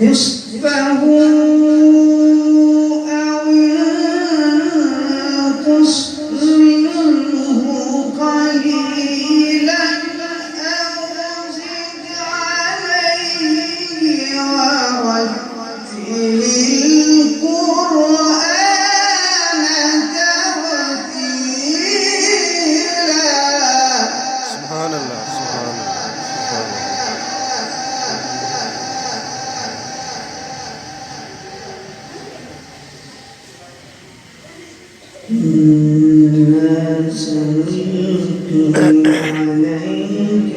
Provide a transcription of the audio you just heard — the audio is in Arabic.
نصفه أو انقص منه قليلا أو زد عليه ورتل القرآن ترتيلا. سبحان الله سبحان الله إنا سنلقي عليك